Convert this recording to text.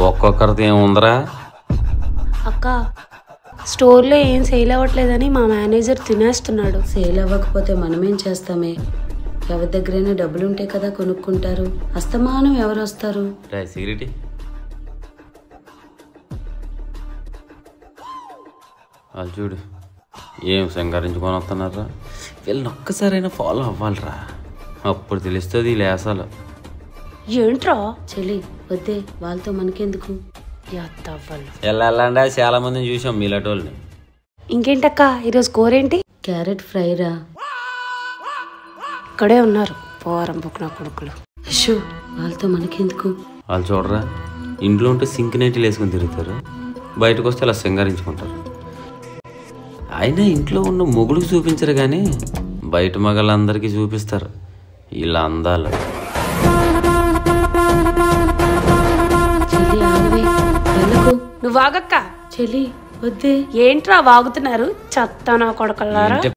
ఒక్కొక్కరిది ఏముందరా అక్క స్టోర్లో ఏం సేల్ అవ్వట్లేదని మా మేనేజర్ తినేస్తున్నాడు. సేల్ అవ్వకపోతే మనమేం చేస్తామే? ఎవరి దగ్గరైనా డబ్బులు ఉంటే కదా కొనుక్కుంటారు. అస్తమానం ఎవరు వస్తారు? సిగరెట్ వాళ్ళు చూడు ఏం సింగారించుకొని వస్తున్నారా. వీళ్ళని ఒక్కసారైనా ఫాలో అవ్వాలిరా, అప్పుడు తెలుస్తుంది ఈ లేసాలు. ఏంట్రా చెల్లి వద్దే, వాళ్ళతో మనకెందుకు? వెళ్ళండి, చాలా మందిని చూసాం మీలాంటి వాళ్ళని. ఇంకేంటక్క ఈరోజు కూర ఏంటి? క్యారెట్ ఫ్రైరా. ఇక్కడే ఉన్నారు పోరం బుక్న కొడుకులు. షో, వాళ్ళతో మనకెందుకు? వాళ్ళు చూడరా, ఇంట్లో ఉంటే సింక్ నైటీలు వేసుకొని తిరుగుతారు, బయటకు వస్తే అలా సింగారించుకుంటారు. అయినా ఇంట్లో ఉన్న మొగుడికి చూపించరు కానీ బయట మగళ్ళందరికీ చూపిస్తారు ఇలా అందాలు. చెల్లి ఆగవే, వెళ్ళకు. నువ్వు ఆగక్క. చెల్లి వద్దే. ఏంట్రా వాగుతున్నారు చెత్త నా కొడకల్లారా?